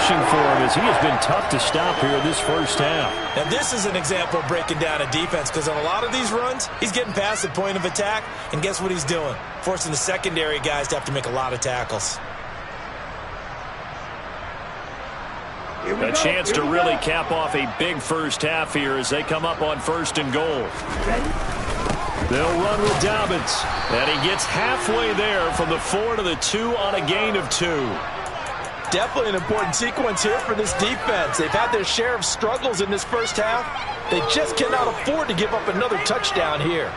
pushing for him as he has been tough to stop here in this first half. Now this is an example of breaking down a defense, because on a lot of these runs, he's getting past the point of attack, and guess what he's doing? Forcing the secondary guys to have to make a lot of tackles. A chance to really cap off a big first half here as they come up on 1st and goal. They'll run with Dobbins, and he gets halfway there from the 4 to the 2 on a gain of 2. Definitely an important sequence here for this defense. They've had their share of struggles in this first half. They just cannot afford to give up another touchdown here.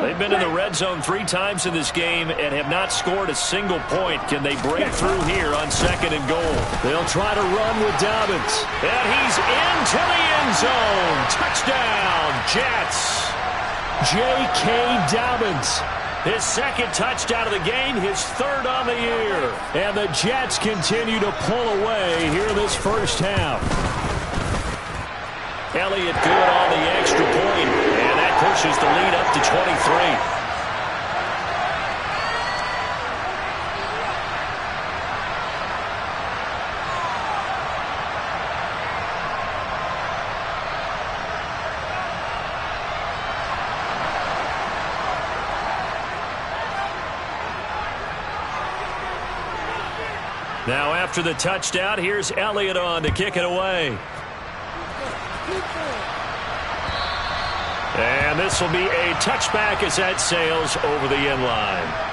They've been in the red zone 3 times in this game and have not scored a single point. Can they break through here on 2nd and goal? They'll try to run with Dobbins. And he's into the end zone. Touchdown, Jets. J.K. Dobbins. His 2nd touchdown of the game, his 3rd on the year. And the Jets continue to pull away here in this first half. Elliott good on the extra point, and that pushes the lead up to 23. Now after the touchdown, here's Elliott on to kick it away. And this will be a touchback as that sails over the end line.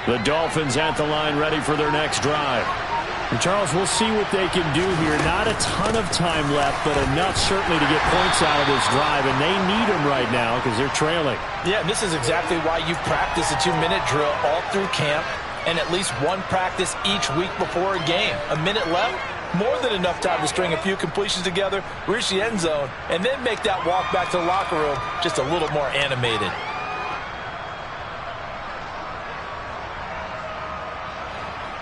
The Dolphins at the line ready for their next drive. And Charles, we'll see what they can do here. Not a ton of time left, but enough certainly to get points out of this drive, and they need them right now because they're trailing. Yeah, this is exactly why you practice a 2-minute drill all through camp and at least one practice each week before a game. A minute left, more than enough time to string a few completions together, reach the end zone, and then make that walk back to the locker room just a little more animated.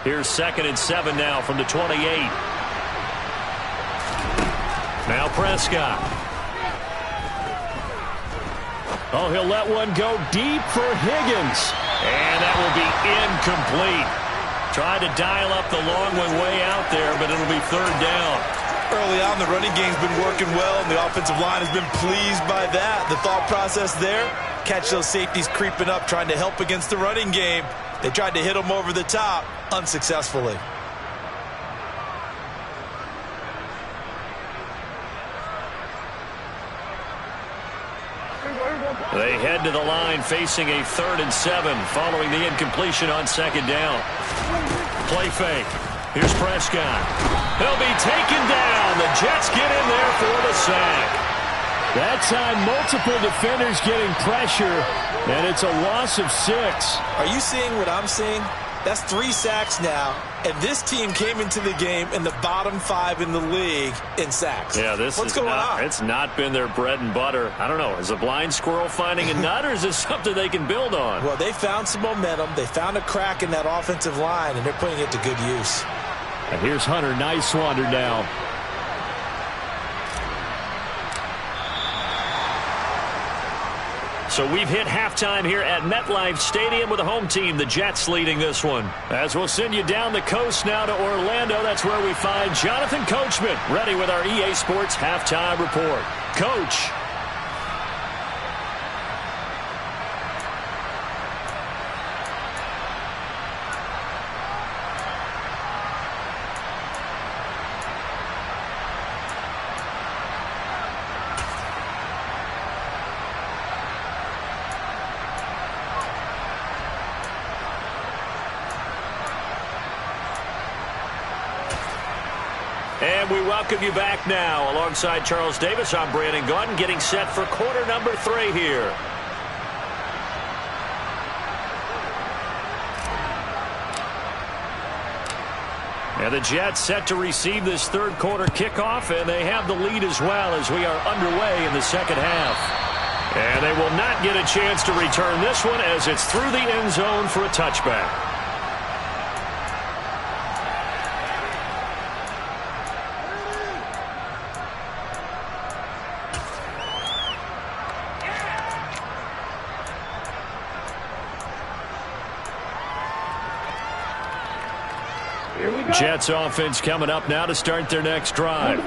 Here's 2nd and 7 now from the 28. Now Prescott. Oh, he'll let one go deep for Higgins. And that will be incomplete. Tried to dial up the long one way out there, but it'll be 3rd down. Early on, the running game's been working well, and the offensive line has been pleased by that. The thought process there, catch those safeties creeping up, trying to help against the running game. They tried to hit him over the top, unsuccessfully. They head to the line facing a 3rd and 7 following the incompletion on 2nd down. Play fake. Here's Prescott. He'll be taken down. The Jets get in there for the sack. That time, multiple defenders getting pressure, and it's a loss of 6. Are you seeing what I'm seeing? That's 3 sacks now, and this team came into the game in the bottom 5 in the league in sacks. Yeah, what's going on? It's not been their bread and butter. I don't know. Is a blind squirrel finding a nut, or is this something they can build on? Well, they found some momentum. They found a crack in that offensive line, and they're putting it to good use. And here's Hunter. Nice wander now. So we've hit halftime here at MetLife Stadium with the home team, the Jets, leading this one. As we'll send you down the coast now to Orlando, that's where we find Jonathan Coachman, ready with our EA Sports Halftime Report. Coach. And we welcome you back now. Alongside Charles Davis, I'm Brandon Gaudin, getting set for quarter number 3 here. And the Jets set to receive this third quarter kickoff, and they have the lead as well as we are underway in the second half. And they will not get a chance to return this one as it's through the end zone for a touchback. Jets offense coming up now to start their next drive.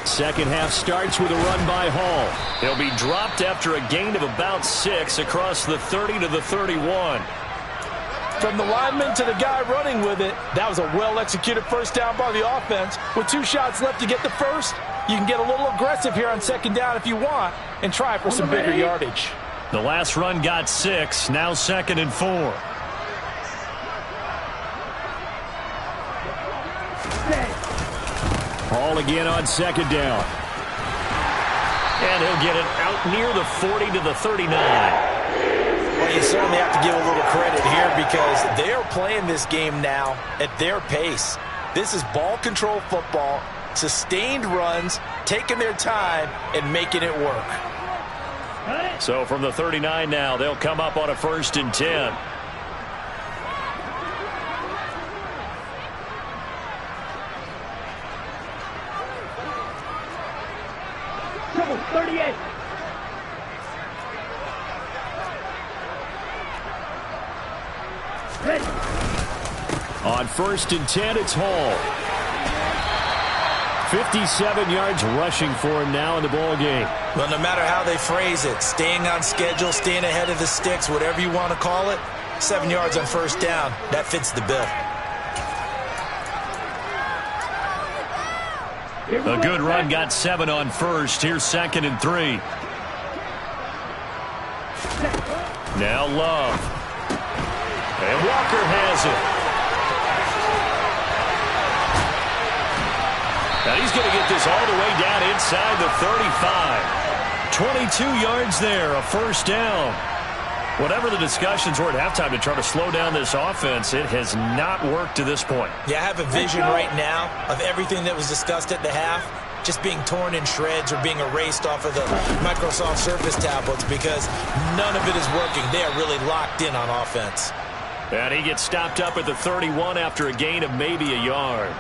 Second half starts with a run by Hall. He'll be dropped after a gain of about 6 across the 30 to the 31. From the lineman to the guy running with it, that was a well-executed first down by the offense. With 2 shots left to get the first, you can get a little aggressive here on second down if you want and try for some bigger yardage. The last run got 6, now 2nd and 4. Hall again on second down. And he'll get it out near the 40 to the 39. Well, you certainly have to give a little credit here because they are playing this game now at their pace. This is ball control football, sustained runs, taking their time, and making it work. So from the 39 now, they'll come up on a 1st and 10. On 1st and 10, it's Hall. 57 yards rushing for him now in the ball game. Well, no matter how they phrase it, staying on schedule, staying ahead of the sticks, whatever you want to call it, 7 yards on first down, that fits the bill. A good run got 7 on first. Here's 2nd and 3. Now Love. And Walker has it. Now he's going to get this all the way down inside the 35. 22 yards there, a first down. Whatever the discussions were at halftime to try to slow down this offense, it has not worked to this point. Yeah, I have a vision right now of everything that was discussed at the half just being torn in shreds or being erased off of the Microsoft Surface tablets because none of it is working. They are really locked in on offense. And he gets stopped up at the 31 after a gain of maybe a yard.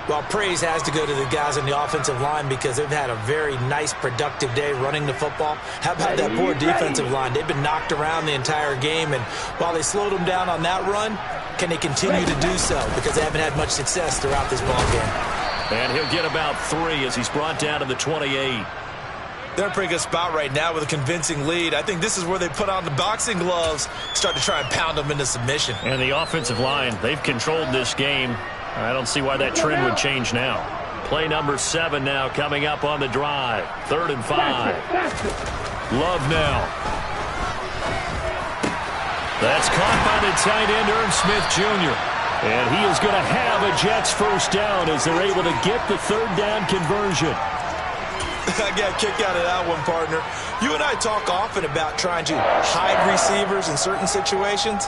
Well, praise has to go to the guys on the offensive line because they've had a very nice, productive day running the football. How about that poor defensive line? They've been knocked around the entire game, and while they slowed them down on that run, can they continue to do so? Because they haven't had much success throughout this ball game. And he'll get about 3 as he's brought down to the 28. They're in a pretty good spot right now with a convincing lead. I think this is where they put on the boxing gloves, start to try and pound them into submission. And the offensive line, they've controlled this game. I don't see why that trend would change now. Play number 7 now coming up on the drive. 3rd and 5. Love now. That's caught by the tight end, Irv Smith Jr. And he is going to have a Jets first down as they're able to get the 3rd down conversion. I got a kick out of that one, partner. You and I talk often about trying to hide receivers in certain situations,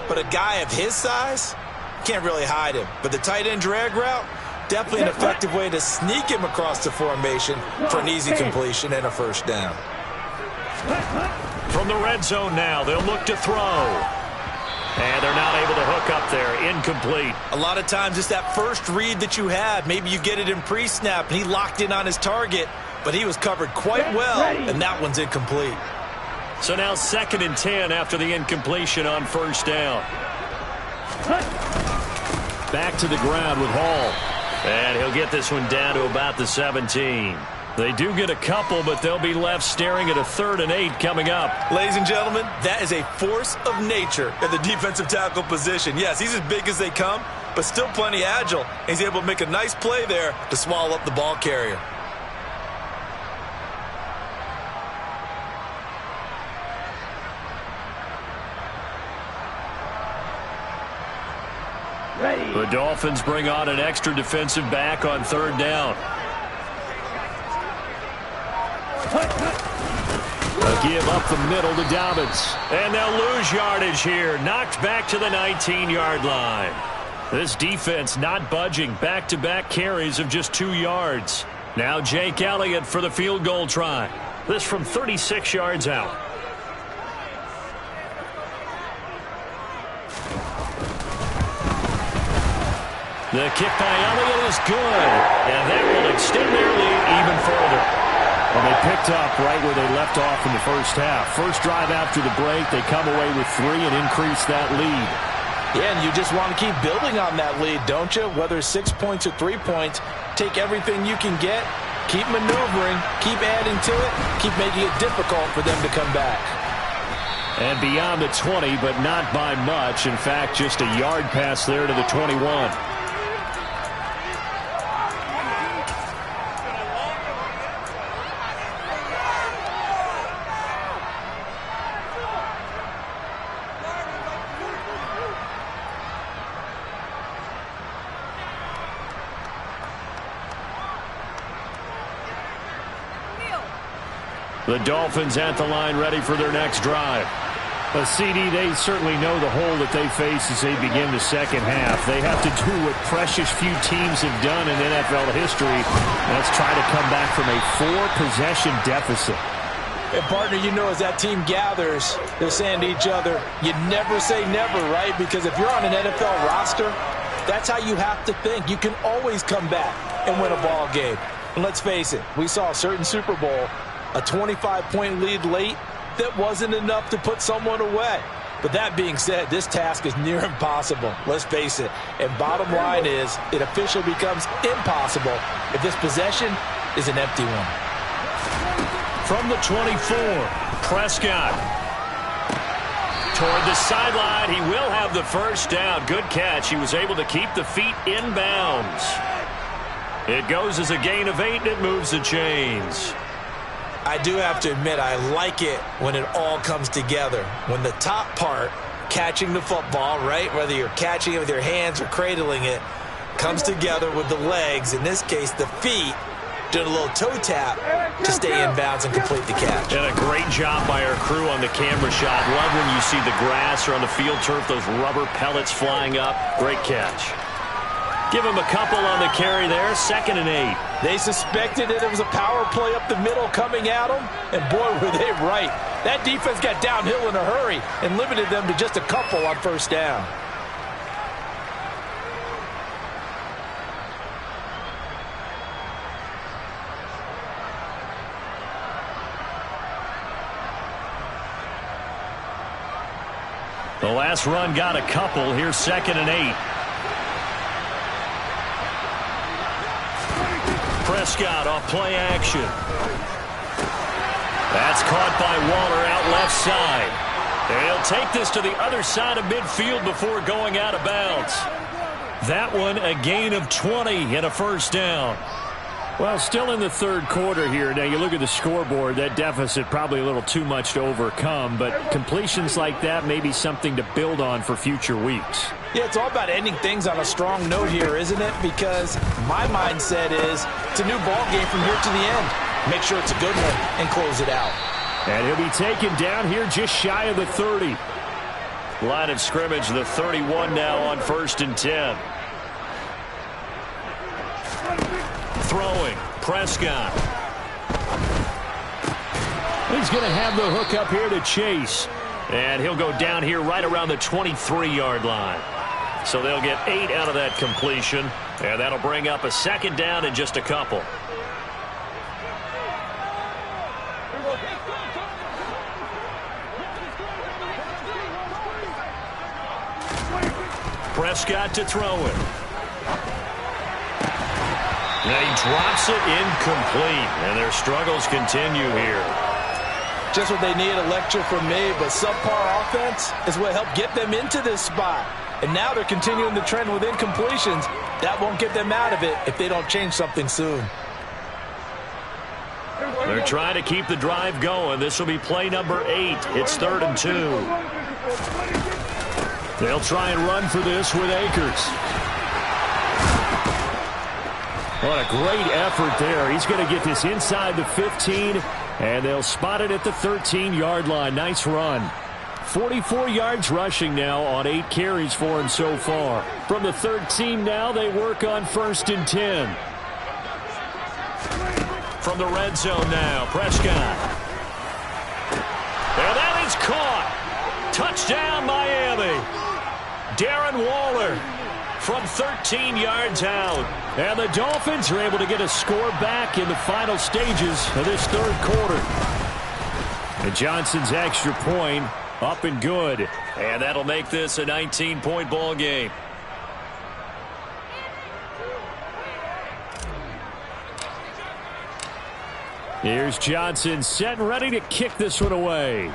but a guy of his size can't really hide him. But the tight end drag route, definitely an effective way to sneak him across the formation for an easy completion and a first down. From the red zone now, they'll look to throw. And they're not able to hook up there. Incomplete. A lot of times it's that first read that you had. Maybe you get it in pre-snap, and he locked in on his target, but he was covered quite well, and that one's incomplete. So now 2nd and 10 after the incompletion on first down. Back to the ground with Hall. And he'll get this one down to about the 17. They do get a couple, but they'll be left staring at a 3rd and 8 coming up. Ladies and gentlemen, that is a force of nature at the defensive tackle position. Yes, he's as big as they come, but still plenty agile. He's able to make a nice play there to swallow up the ball carrier. The Dolphins bring on an extra defensive back on third down. A give up the middle to Dobbins. And they'll lose yardage here. Knocked back to the 19-yard line. This defense not budging. Back-to-back carries of just 2 yards. Now Jake Elliott for the field goal try. This from 36 yards out. The kick by Elliott is good. And that will extend their lead even further. Well, they picked up right where they left off in the first half. First drive after the break, they come away with 3 and increase that lead. Yeah, and you just want to keep building on that lead, don't you? Whether it's 6 points or 3 points, take everything you can get, keep maneuvering, keep adding to it, keep making it difficult for them to come back. And beyond the 20, but not by much. In fact, just a yard pass there to the 21. The Dolphins at the line ready for their next drive. But CD, they certainly know the hole that they face as they begin the second half. They have to do what precious few teams have done in NFL history. Let's try to come back from a 4-possession deficit. And partner, you know, as that team gathers, they're saying to each other, you never say never, right? Because if you're on an NFL roster, that's how you have to think. You can always come back and win a ball game. And let's face it, we saw a certain Super Bowl, a 25-point lead late, that wasn't enough to put someone away. But that being said, this task is near impossible. Let's face it. And bottom line is, it officially becomes impossible if this possession is an empty one. From the 24, Prescott. Toward the sideline, he will have the first down. Good catch. He was able to keep the feet in bounds. It goes as a gain of 8, and it moves the chains. I do have to admit, I like it when it all comes together. When the top part, catching the football, right, whether you're catching it with your hands or cradling it, comes together with the legs, in this case the feet, doing a little toe tap to stay in bounds and complete the catch. And a great job by our crew on the camera shot. Love when you see the grass or on the field turf, those rubber pellets flying up. Great catch. Give him a couple on the carry there, 2nd and 8. They suspected that it was a power play up the middle coming at them, and boy, were they right. That defense got downhill in a hurry and limited them to just a couple on first down. The last run got a couple. Here's 2nd and 8. Prescott off play action. That's caught by Waller out left side. And he'll take this to the other side of midfield before going out of bounds. That one a gain of 20 and a first down. Well, still in the third quarter here. Now, you look at the scoreboard, that deficit probably a little too much to overcome, but completions like that may be something to build on for future weeks. Yeah, it's all about ending things on a strong note here, isn't it? Because my mindset is it's a new ball game from here to the end. Make sure it's a good one and close it out. And he'll be taken down here just shy of the 30. Line of scrimmage, the 31 now on 1st and 10. Throwing, Prescott. He's going to have the hook up here to Chase. And he'll go down here right around the 23-yard line. So they'll get 8 out of that completion. And that'll bring up a 2nd down in just a couple. Prescott to throw it. And he drops it incomplete. And their struggles continue here. Just what they need, a lecture from me, but subpar offense is what helped get them into this spot. And now they're continuing the trend with incompletions. That won't get them out of it if they don't change something soon. They're trying to keep the drive going. This will be play number 8. It's 3rd and 2. They'll try and run for this with Akers. What a great effort there. He's going to get this inside the 15, and they'll spot it at the 13-yard line. Nice run. 44 yards rushing now on 8 carries for him so far. From the 13 now, they work on 1st and 10. From the red zone now, Prescott. And that is caught. Touchdown, Miami. Darren Waller from 13 yards out. And the Dolphins are able to get a score back in the final stages of this 3rd quarter. And Johnson's extra point up and good. And that'll make this a 19-point ball game. Here's Johnson set and ready to kick this one away.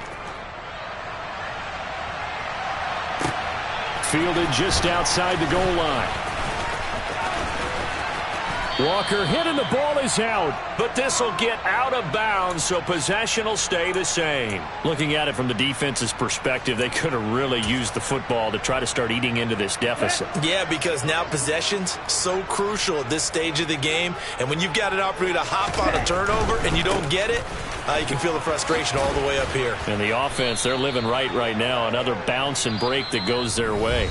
Fielded just outside the goal line. Walker hit and the ball is out. But this will get out of bounds, so possession will stay the same. Looking at it from the defense's perspective, they could have really used the football to try to start eating into this deficit. Yeah, because now possession's so crucial at this stage of the game. And when you've got an opportunity to hop on a turnover and you don't get it, you can feel the frustration all the way up here. And the offense, they're living right now. Another bounce and break that goes their way.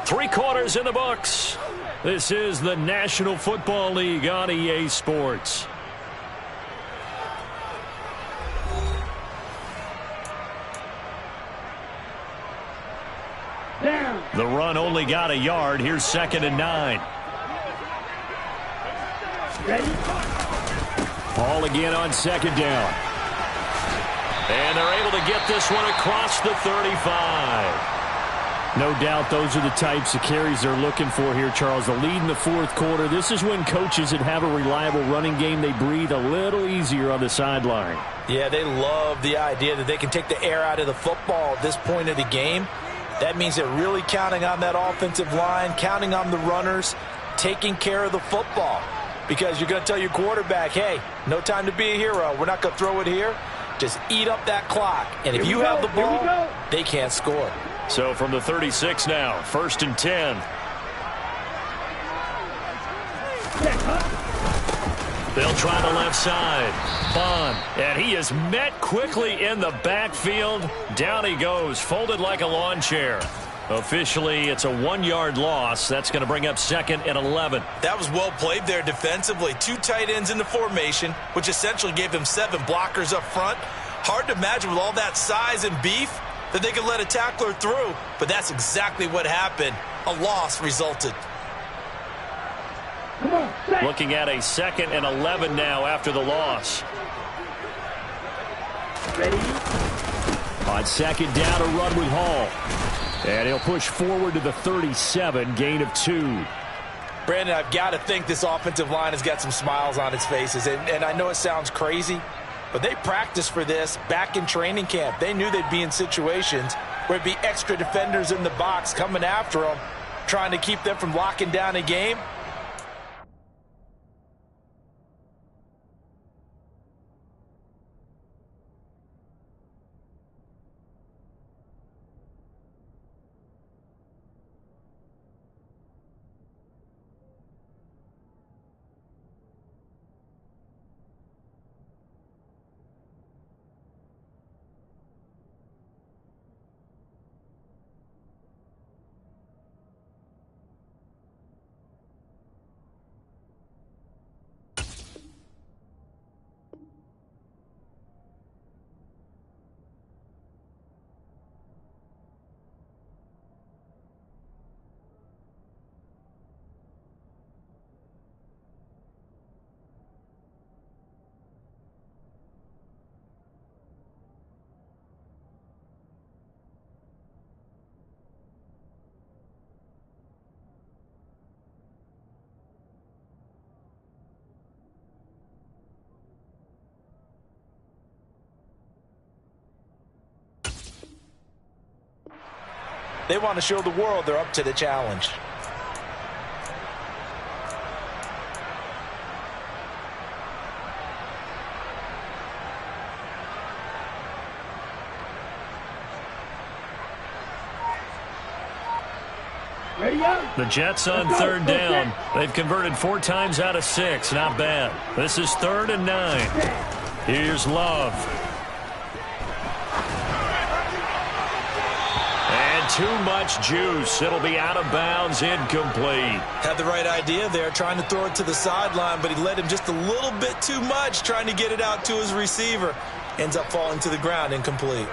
3 quarters in the books. This is the National Football League on EA Sports. The run only got a yard. Here's 2nd and 9. Ball again on 2nd down. And they're able to get this one across the 35. No doubt those are the types of carries they're looking for here, Charles. The lead in the 4th quarter. This is when coaches that have a reliable running game, they breathe a little easier on the sideline. Yeah, they love the idea that they can take the air out of the football at this point of the game. That means they're really counting on that offensive line, counting on the runners, taking care of the football. Because you're going to tell your quarterback, hey, no time to be a hero. We're not going to throw it here. Just eat up that clock. And if you have the ball, they can't score. So from the 36 now, 1st and 10. They'll try the left side. Bond. And he is met quickly in the backfield. Down he goes, folded like a lawn chair. Officially, it's a 1-yard loss. That's going to bring up 2nd and 11. That was well played there defensively. 2 tight ends in the formation, which essentially gave them 7 blockers up front. Hard to imagine with all that size and beef that they could let a tackler through, but that's exactly what happened. A loss resulted. Looking at a 2nd and 11 now after the loss. Ready? On 2nd down, a run with Hall. And he'll push forward to the 37, gain of 2. Brandon, I've got to think this offensive line has got some smiles on its faces. And I know it sounds crazy, but they practiced for this back in training camp. They knew they'd be in situations where it'd be extra defenders in the box coming after them, trying to keep them from locking down a game. They want to show the world they're up to the challenge. The Jets on third down. They've converted 4 times out of 6. Not bad. This is 3rd and 9. Here's Love. And too much juice. It'll be out of bounds, incomplete. Had the right idea there, trying to throw it to the sideline, but he led him just a little bit too much, trying to get it out to his receiver. Ends up falling to the ground, incomplete.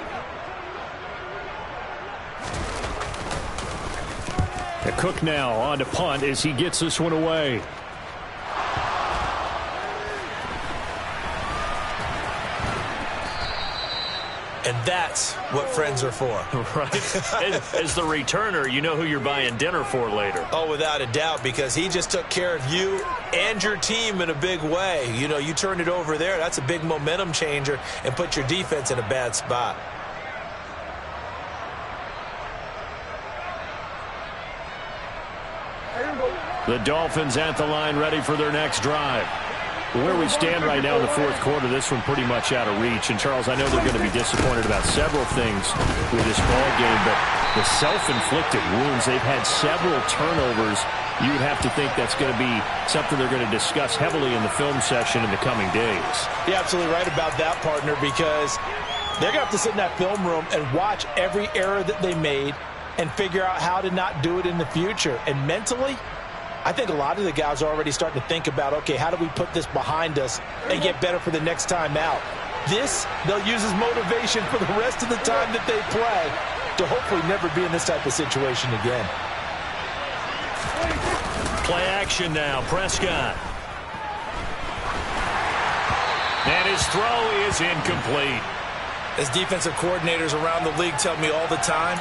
Cook now on to punt as he gets this one away. And that's what friends are for. Right. As the returner, you know who you're buying dinner for later. Oh, without a doubt, because he just took care of you and your team in a big way. You know, you turned it over there. That's a big momentum changer and put your defense in a bad spot. The Dolphins at the line, ready for their next drive. Where we stand right now in the fourth quarter, this one pretty much out of reach. And, Charles, I know they're going to be disappointed about several things with this ball game, but the self-inflicted wounds, they've had several turnovers. You would have to think that's going to be something they're going to discuss heavily in the film session in the coming days. You're absolutely right about that, partner, because they're going to have to sit in that film room and watch every error that they made and figure out how to not do it in the future. And mentally, I think a lot of the guys are already starting to think about, okay, how do we put this behind us and get better for the next time out? This, they'll use as motivation for the rest of the time that they play to hopefully never be in this type of situation again. Play action now, Prescott. And his throw is incomplete. As defensive coordinators around the league tell me all the time,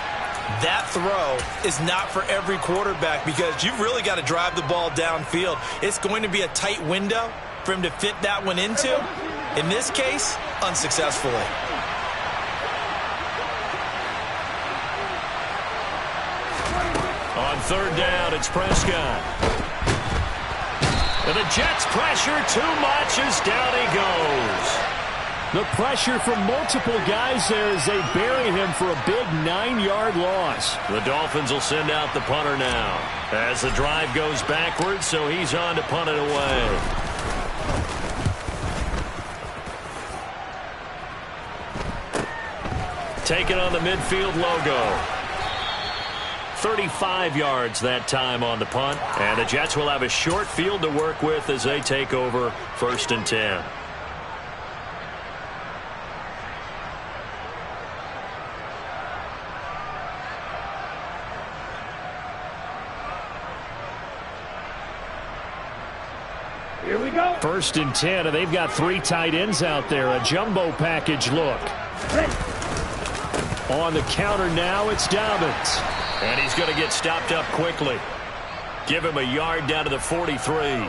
that throw is not for every quarterback because you've really got to drive the ball downfield. It's going to be a tight window for him to fit that one into. In this case, unsuccessfully. On third down, it's Prescott. And the Jets pressure too much as down he goes. The pressure from multiple guys there as they bury him for a big 9-yard loss. The Dolphins will send out the punter now as the drive goes backwards, so he's on to punt it away. Taking on the midfield logo. 35 yards that time on the punt, and the Jets will have a short field to work with as they take over 1st and 10. Here we go. 1st and 10, and they've got 3 tight ends out there. A jumbo package look. On the counter now, it's Dobbins. And he's going to get stopped up quickly. Give him a yard down to the 43.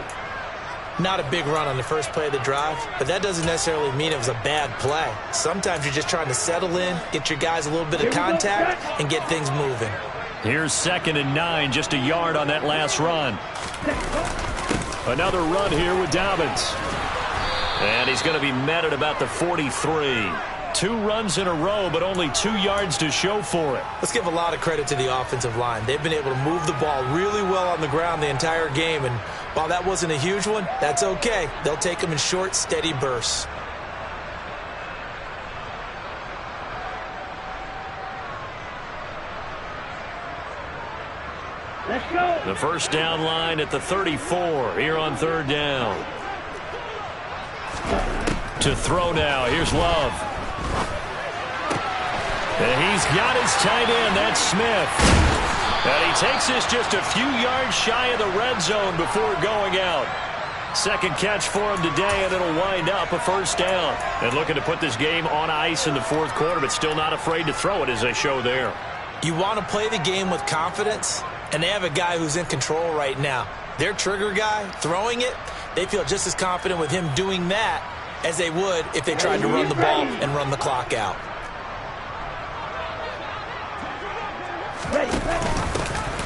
Not a big run on the first play of the drive, but that doesn't necessarily mean it was a bad play. Sometimes you're just trying to settle in, get your guys a little bit of contact, and get things moving. Here's 2nd and 9, just a yard on that last run. Another run here with Dobbins. And he's going to be met at about the 43. 2 runs in a row, but only 2 yards to show for it. Let's give a lot of credit to the offensive line. They've been able to move the ball really well on the ground the entire game, and while that wasn't a huge one, that's okay. They'll take them in short, steady bursts. Let's go. The first down line at the 34 here on 3rd down. To throw now. Here's Love. And he's got his tight end. That's Smith. And he takes this just a few yards shy of the red zone before going out. Second catch for him today, and it'll wind up a 1st down. And looking to put this game on ice in the 4th quarter, but still not afraid to throw it as they show there. You want to play the game with confidence, and they have a guy who's in control right now. Their trigger guy, throwing it, they feel just as confident with him doing that as they would if they tried to run the ball and run the clock out.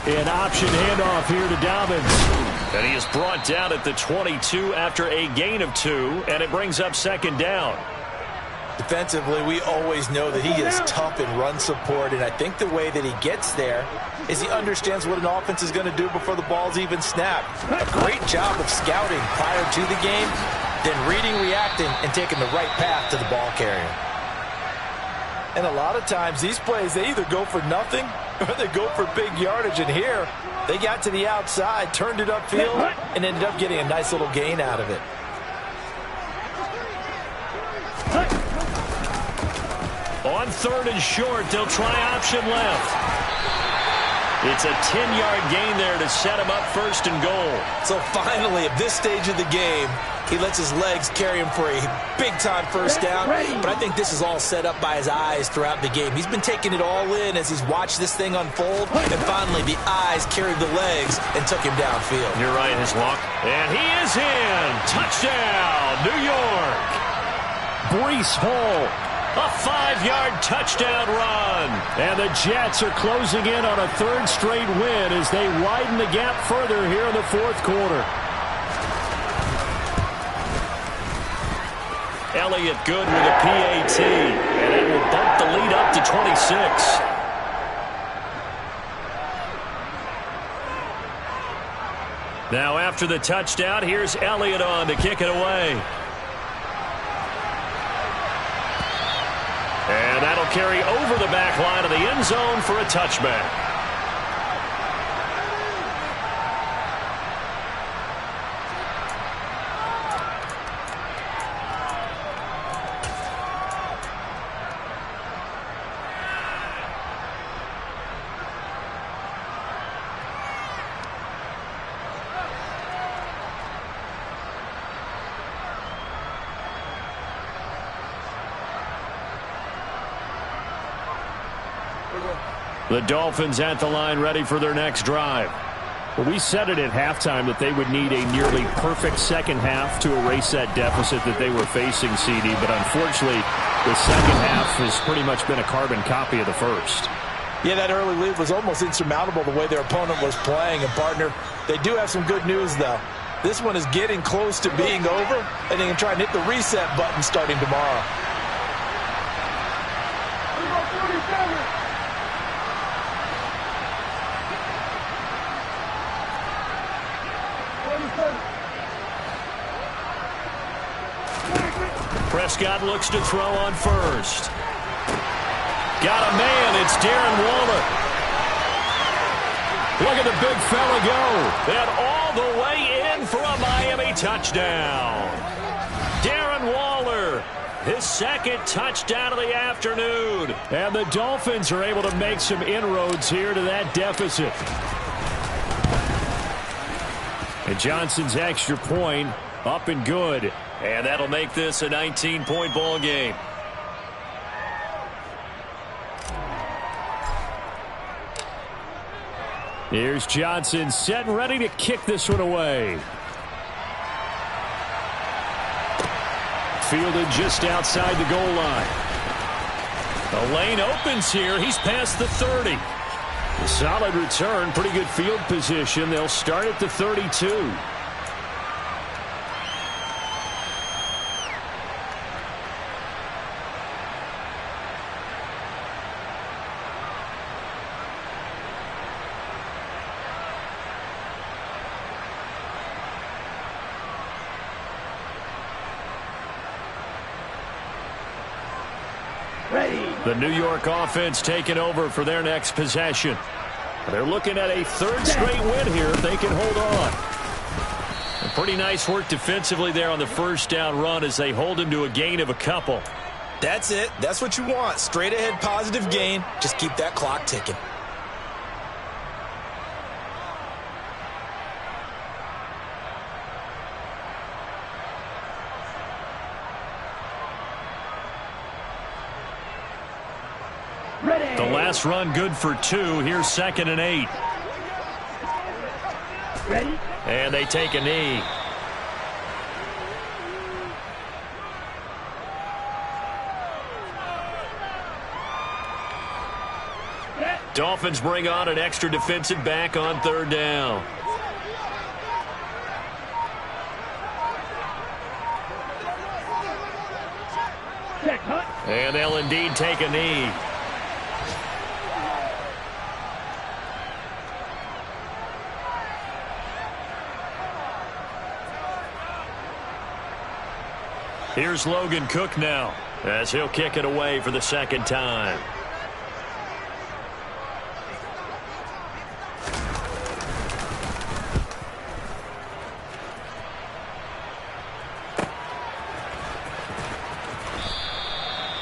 An option handoff here to Dobbins. And he is brought down at the 22 after a gain of 2, and it brings up 2nd down. Defensively, we always know that he is tough in run support, and I think the way that he gets there is he understands what an offense is going to do before the ball's even snapped. A great job of scouting prior to the game, then reading, reacting, and taking the right path to the ball carrier. And a lot of times, these plays, they either go for nothing or they go for big yardage. And here, they got to the outside, turned it upfield, and ended up getting a nice little gain out of it. On 3rd and short, they'll try option left. It's a 10-yard gain there to set him up 1st and goal. So finally, at this stage of the game, he lets his legs carry him for a big-time first down. But I think this is all set up by his eyes throughout the game. He's been taking it all in as he's watched this thing unfold. And finally, the eyes carried the legs and took him downfield. You're right, his walk. And he is in. Touchdown, New York. Breece Hall. A 5-yard touchdown run. And the Jets are closing in on a 3rd straight win as they widen the gap further here in the 4th quarter. Elliott good with a PAT. And it will bump the lead up to 26. Now after the touchdown, here's Elliott on to kick it away. And that'll carry over the back line of the end zone for a touchback. The Dolphins at the line ready for their next drive. Well, we said it at halftime that they would need a nearly perfect second half to erase that deficit that they were facing, CD. But unfortunately, the second half has pretty much been a carbon copy of the first. Yeah, that early lead was almost insurmountable the way their opponent was playing. And, partner, they do have some good news, though. This one is getting close to being over, and they can try and hit the reset button starting tomorrow. Prescott looks to throw on first. Got a man. It's Darren Waller. Look at the big fella go. And all the way in for a Miami touchdown. Darren Waller, his 2nd touchdown of the afternoon. And the Dolphins are able to make some inroads here to that deficit. And Johnson's extra point up and good. And that'll make this a 19-point ball game. Here's Johnson set and ready to kick this one away. Fielded just outside the goal line. The lane opens here. He's past the 30. A solid return. Pretty good field position. They'll start at the 32. The New York offense taking over for their next possession. They're looking at a 3rd straight win here if they can hold on. Pretty nice work defensively there on the first down run as they hold him to a gain of a couple. That's it. That's what you want. Straight ahead positive gain. Just keep that clock ticking. The last run good for 2. Here's 2nd and 8. Ready? And they take a knee. Dolphins bring on an extra defensive back on 3rd down. Check, hut. And they'll indeed take a knee. Here's Logan Cook now, as he'll kick it away for the second time.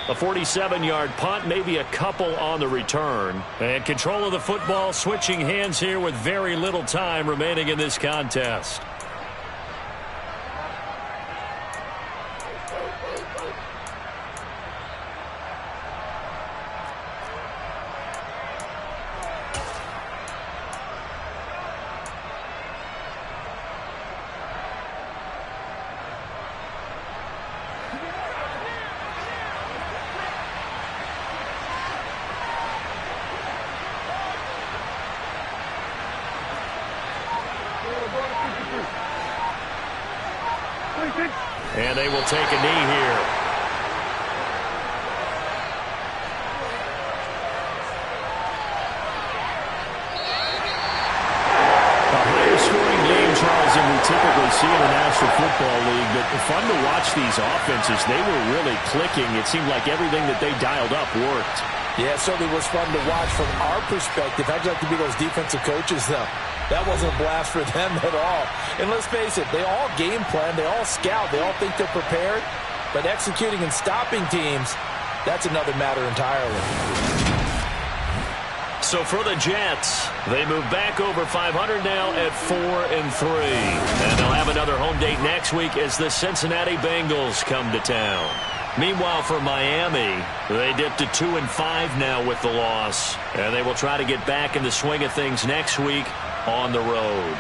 A 47-yard punt, maybe a couple on the return. And control of the football, switching hands here with very little time remaining in this contest. And they will take a knee here. A higher scoring game, Charles, than we typically see in the National Football League. But fun to watch these offenses. They were really clicking. It seemed like everything that they dialed up worked. Yeah, it certainly was fun to watch from our perspective. I'd like to be those defensive coaches, though. That wasn't a blast for them at all. And let's face it, they all game plan, they all scout, they all think they're prepared. But executing and stopping teams, that's another matter entirely. So for the Jets, they move back over 500 now at 4-3. And they'll have another home date next week as the Cincinnati Bengals come to town. Meanwhile, for Miami, they dipped to 2-5 now with the loss. And they will try to get back in the swing of things next week on the road.